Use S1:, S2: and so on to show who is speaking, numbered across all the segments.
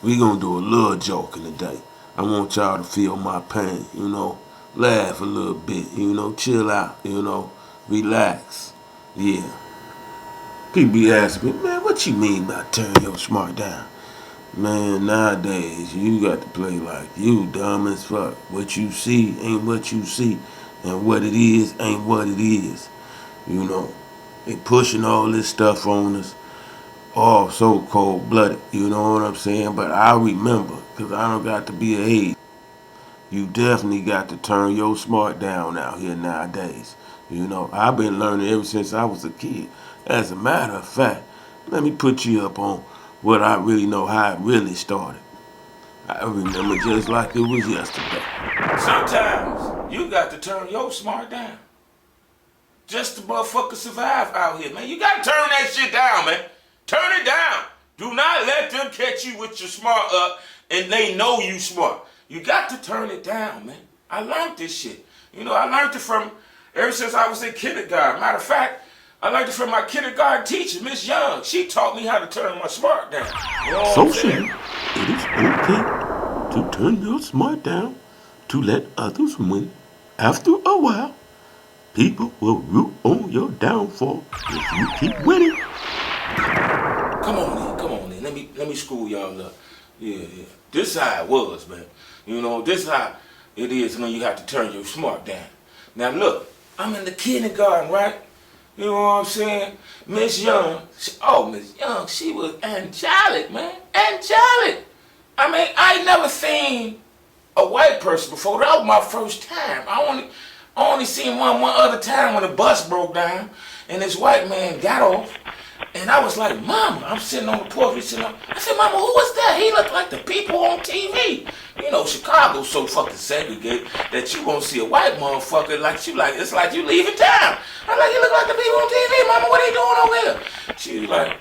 S1: We gonna do a little joking today. I want y'all to feel my pain, laugh a little bit, chill out, relax. Yeah. People be asking me, man, what you mean by turn your smart down? Man, nowadays, you got to play like you dumb as fuck. What you see ain't what you see, and what it is ain't what it is. You know, they pushing all this stuff on us, all so cold-blooded, you know what I'm saying? But I remember, because I don't got to be an age, you definitely got to turn your smart down out here nowadays. I've been learning ever since I was a kid. As a matter of fact, let me put you up on what I really know, how it really started. I remember just like it was yesterday. Sometimes you got to turn your smart down. Just to motherfucker survive out here, man. You got to turn that shit down, man. Turn it down. Do not let them catch you with your smart up and they know you smart. You got to turn it down, man. I learned this shit. I learned it from ever since I was in kindergarten. Matter of fact, I learned it from my kindergarten teacher, Miss Young. She taught me how to turn my smart down. Socially, it is okay to turn your smart down to let others win. After a while, people will root on your downfall if you keep winning. Come on in. Let me school y'all up. Yeah. This how it was, man. This how it is when you have to turn your smart down. Now look, I'm in the kindergarten, right? You know what I'm saying? Miss Young, Miss Young, she was angelic, man. Angelic. I mean, I ain't never seen a white person before. That was my first time. I only seen one other time when the bus broke down and this white man got off. And I was like, Mama, I'm sitting on the porch. I said, Mama, who was that? He looked like the people on TV. Chicago's so fucking segregated that you won't see a white motherfucker it's like you leaving town. I'm like, you look like the people on TV, Mama, what are you doing over here? She was like,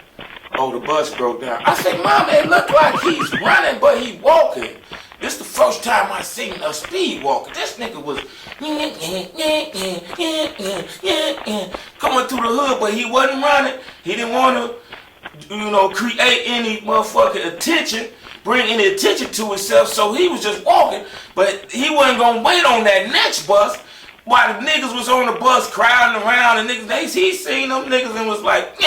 S1: oh, the bus broke down. I said, Mama, it looked like he's running, but he walking. This the first time I seen a speed walker. This nigga was coming through the hood, but he wasn't running. He didn't want to, create any motherfucking attention, bring any attention to himself. So he was just walking, but he wasn't gonna wait on that next bus. While the niggas was on the bus crowding around, and he seen them niggas and was like,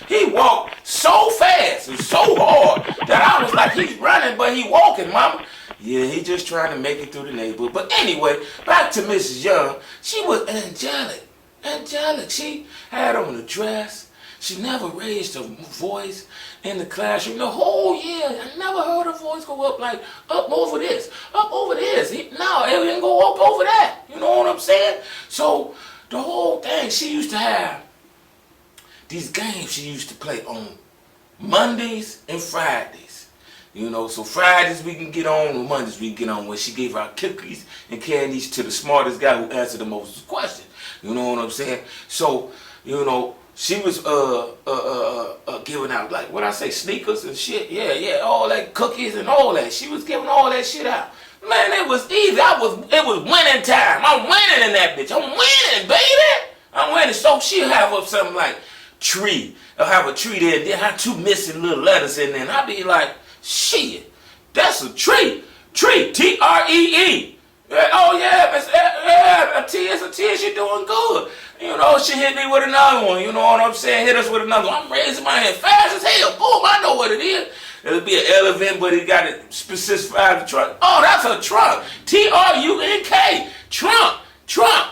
S1: he walked so fast and so hard that I was like, he's running, but he walking, Mama. Yeah, he just trying to make it through the neighborhood. But anyway, back to Mrs. Young. She was angelic. Angelic. She had on a dress. She never raised her voice in the classroom. The whole year, I never heard her voice go up like, up over this, up over this. No, it didn't go up over that. You know what I'm saying? So the whole thing, she used to have these games she used to play on Mondays and Fridays. So Fridays we can get on, Mondays we can get on, where she gave out cookies and candies to the smartest guy who answered the most questions. You know what I'm saying? So, she was giving out, like, what I say, sneakers and shit. Yeah, all that cookies and all that. She was giving all that shit out. Man, it was easy. It was winning time. I'm winning in that bitch. I'm winning, baby. I'm winning. So she'll have up something like tree. I'll have a tree there, then have two missing little letters in there. And I'll be like, shit, that's a tree. Tree, T-R-E-E. Oh yeah, a T is a T, she doing good. She hit me with another one, you know what I'm saying? Hit us with another one. I'm raising my hand fast as hell. Boom, I know what it is. It'll be an elephant, but it got it specified the trunk. Oh, that's a trunk. T-R-U-N-K. Trunk.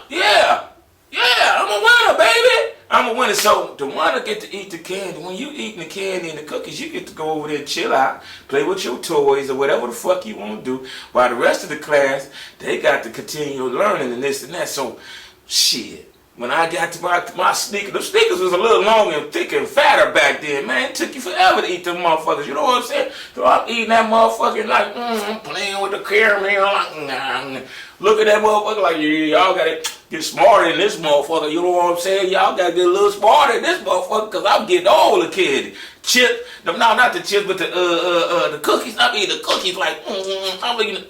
S1: Yeah, I'm a winner, baby. I'm a winner. So the winner get to eat the candy. When you eating the candy and the cookies, you get to go over there and chill out, play with your toys or whatever the fuck you want to do. While the rest of the class, they got to continue learning and this and that. So, shit. When I got to my sneakers, the sneakers was a little longer and thicker and fatter back then, man. It took you forever to eat them motherfuckers. You know what I'm saying? So I'm eating that motherfucker like, I'm playing with the caramel. Like, look at that motherfucker like, y'all gotta get smarter than this motherfucker. You know what I'm saying? Y'all gotta get a little smarter than this motherfucker, because I'm getting all the candy. Chips, no, not the chips, but the cookies. I'm eating the cookies like, I'm eating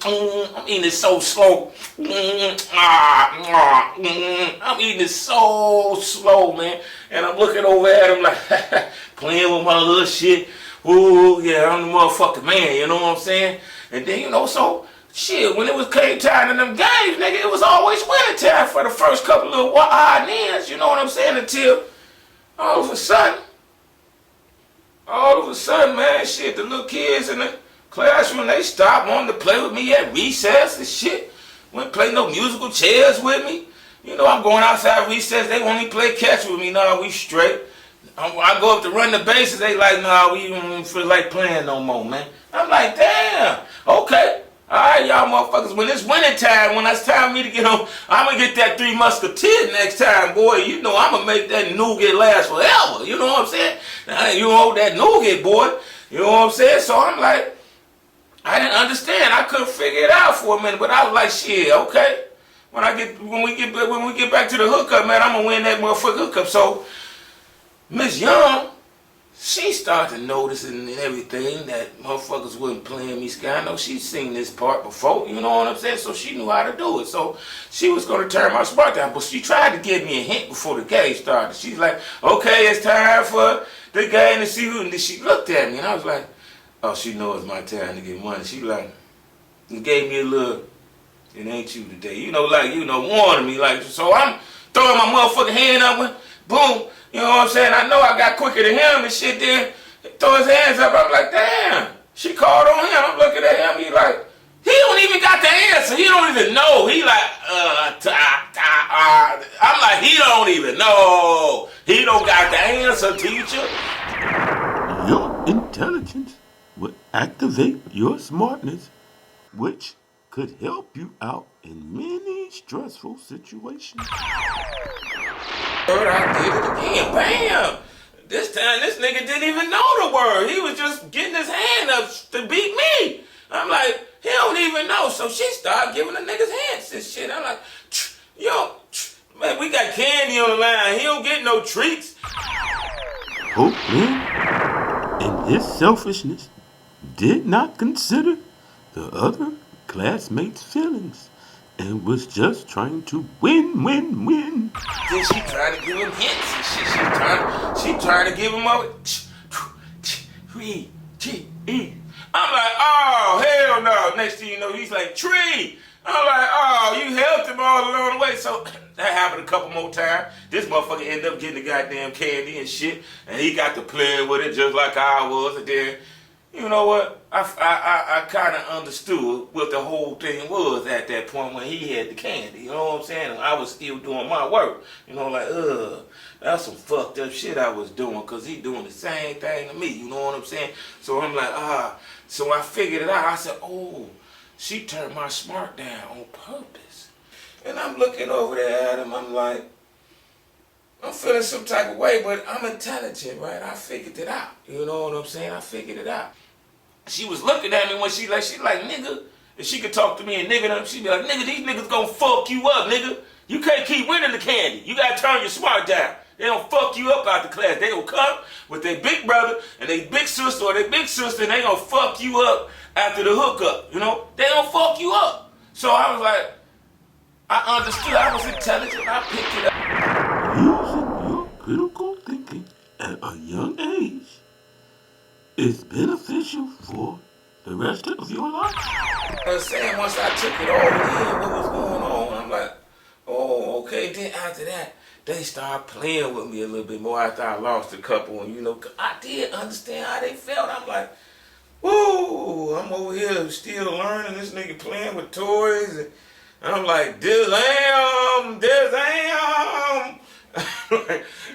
S1: it so slow. I'm eating it so slow, man. And I'm looking over at him like, playing with my little shit. ooh, yeah, I'm the motherfucking man, you know what I'm saying? And then, you know, so, shit, when it was came time to them games, nigga, it was always winter time for the first couple of odd ends, you know what I'm saying? Until all of a sudden, man, shit, the little kids in the classroom, they stopped wanting to play with me at recess and shit. Wouldn't play no musical chairs with me. You know, I'm going outside recess, they won't even play catch with me. Nah, we straight. I go up to run the bases, they like, nah, we don't feel like playing no more, man. I'm like, damn, okay. All right, y'all motherfuckers, when it's winter time, when it's time for me to get home, I'm going to get that Three Musketeers next time, boy. You know, I'm going to make that nougat last forever. You know what I'm saying? You know, that nougat, boy. You know what I'm saying? So I'm like, I didn't understand. I couldn't figure it out for a minute, but I was like, shit, okay. When we get back to the hookup, man, I'm going to win that motherfucking hookup. So Miss Young, she started noticing and everything that motherfuckers wasn't playing me sky. I know she's seen this part before, you know what I'm saying? So she knew how to do it. So she was going to turn my smart down, but she tried to give me a hint before the game started. She's like, okay, it's time for the game to see who. And then she looked at me, and I was like, oh, she knows it's my time to get money. She like, gave me a little, it ain't you today. You know, like, you know, warning me. Like, so I'm throwing my motherfucking hand up and boom. You know what I'm saying? I know I got quicker than him and shit then. He throw his hands up. I'm like, damn. She called on him. I'm looking at him. He like, he don't even got the answer. He don't even know. He like, I'm like, he don't even know. He don't got the answer, teacher.
S2: Your intelligence will activate your smartness, which could help you out in many stressful situations.
S1: I did it again. Bam! This time, this nigga didn't even know the word. He was just getting his hand up to beat me. I'm like, he don't even know. So she started giving the niggas hints and shit. I'm like, yo, man, we got candy on the line. He don't get no treats.
S2: Pokeman, in his selfishness, did not consider the other classmates' feelings and was just trying to win.
S1: Then she tried to give him hints and shit. She trying to give him a tree. I'm like, oh, hell no. Next thing you know, he's like, tree. I'm like, oh, you helped him all along the way. So that happened a couple more times. This motherfucker ended up getting the goddamn candy and shit. And he got to play with it just like I was. And then, you know what? I kind of understood what the whole thing was at that point when he had the candy. You know what I'm saying? And I was still doing my work. You know, like, that's some fucked up shit I was doing because he doing the same thing to me. You know what I'm saying? So I'm like, so I figured it out. I said, oh, she turned my smart down on purpose. And I'm looking over there at him. I'm like, I'm feeling some type of way, but I'm intelligent, right? I figured it out. You know what I'm saying? I figured it out. She was looking at me when she like, nigga, if she could talk to me and nigga, she'd be like, nigga, these niggas gonna fuck you up, nigga. You can't keep winning the candy. You gotta turn your smart down. They don't fuck you up out the class. They gonna come with their big brother and their big sister or their big sister and they gonna fuck you up after the hookup, you know? They gonna fuck you up. So I was like, I understood. I was intelligent. I picked it up.
S2: Using your critical thinking at a young age is beneficial for the rest of your life.
S1: I was saying, once I took it all in, what was going on, I'm like, oh, okay. Then after that, they started playing with me a little bit more after I lost a couple. And, you know, I did understand how they felt. I'm like, woo, I'm over here still learning. This nigga playing with toys. And I'm like, damn.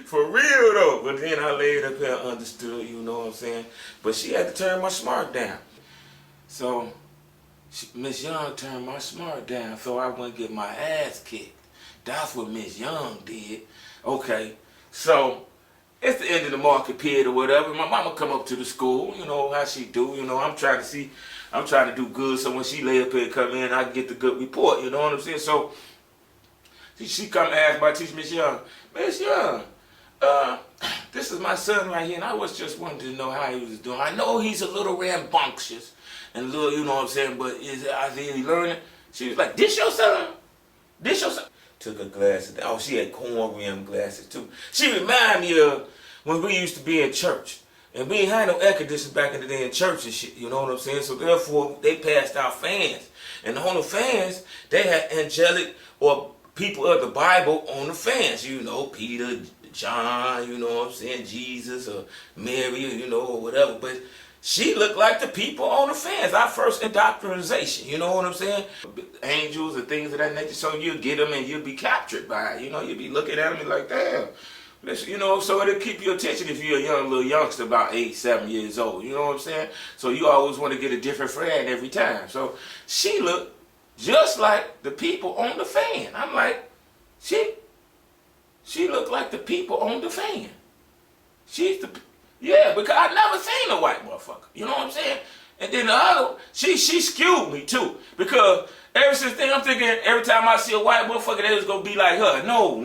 S1: For real though. But then I laid up here and understood, you know what I'm saying? But she had to turn my smart down. So Miss Young turned my smart down so I wouldn't get my ass kicked. That's what Miss Young did. Okay, so it's the end of the market period or whatever. My mama come up to the school, you know how she do. You know, I'm trying to do good so when she lay up here and come in, I can get the good report, you know what I'm saying? So she come ask my teacher, Miss Young, this is my son right here, and I was just wanting to know how he was doing. I know he's a little rambunctious and a little, you know what I'm saying, but is he learning? She was like, this your son? This your son? Took her glasses down. Oh, she had corn rim glasses too. She reminded me of when we used to be in church. And we ain't had no air conditioning back in the day in church and shit, you know what I'm saying? So therefore, they passed out fans. And on the fans, they had angelic or people of the Bible on the fans, you know, Peter, John, you know what I'm saying, Jesus or Mary, you know, or whatever. But she looked like the people on the fans. Our first indoctrination, you know what I'm saying? Angels and things of that nature. So you get them and you'll be captured by it. You know, you'll be looking at them and like, damn. Listen, you know, so it'll keep your attention if you're a young little youngster about 8, 7 years old. You know what I'm saying? So you always want to get a different friend every time. So she looked just like the people on the fan. I'm like, she looked like the people on the fan. She's the, yeah, because I never seen a white motherfucker. You know what I'm saying? And then the other, she skewed me too. Because ever since then, I'm thinking every time I see a white motherfucker, they was going to be like her. No,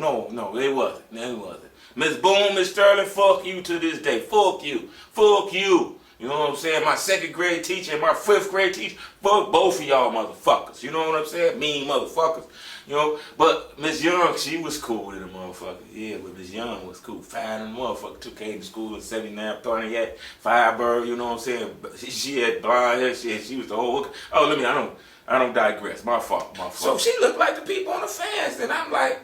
S1: they wasn't. They wasn't. Miss Boone, Miss Sterling, fuck you to this day. Fuck you. Fuck you. You know what I'm saying? My 2nd grade teacher and my 5th grade teacher, fuck both of y'all motherfuckers. You know what I'm saying? Mean motherfuckers. You know, but Miss Young, she was cool with the motherfucker. Yeah, but Miss Young was cool. Fine and motherfucker too. Came to school in 79, Pontiac, Firebird, you know what I'm saying? She had blonde hair, she was the whole, oh, I don't digress. My fault. So she looked like the people on the fans, and I'm like,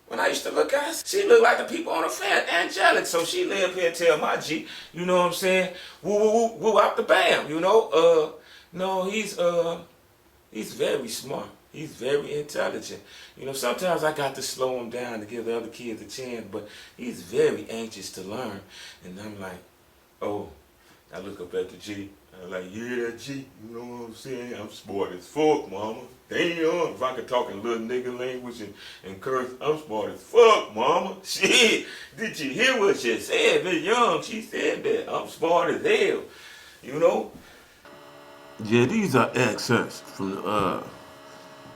S1: when I used to look at her, she looked like the people on the fan, angelic. So she lay up here and tell my G, you know what I'm saying? Woo, woo, woo, woo, out the bam, you know? No, he's very smart. He's very intelligent. You know, sometimes I got to slow him down to give the other kids a chance, but he's very anxious to learn. And I'm like, oh, I look up at the G. I'm like, yeah, G, you know what I'm saying? I'm smart as fuck, mama. Damn, if I could talk in little nigga language and curse, I'm smart as fuck, mama. Shit, did you hear what she said? Miss Young, she said that I'm smart as hell, you know?
S2: Yeah, these are excerpts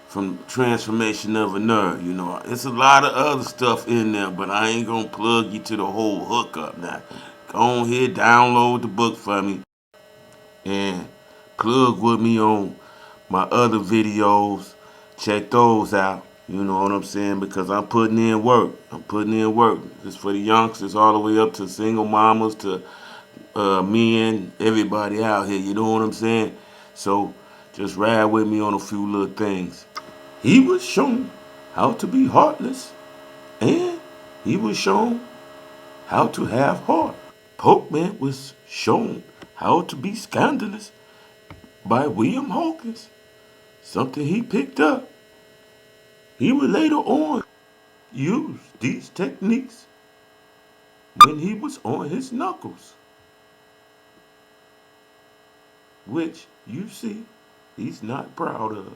S2: from Transformation of a Nerd. You know, it's a lot of other stuff in there, but I ain't gonna plug you to the whole hookup now. Go on here, download the book for me, and plug with me on my other videos. Check those out. You know what I'm saying? Because I'm putting in work. It's for the youngsters all the way up to single mamas to men, everybody out here. You know what I'm saying? So just ride with me on a few little things. He was shown how to be heartless, and he was shown how to have heart. Pokeman was shown how to be scandalous by William Hawkins, something he picked up. He would later on use these techniques when he was on his knuckles, which you see he's not proud of.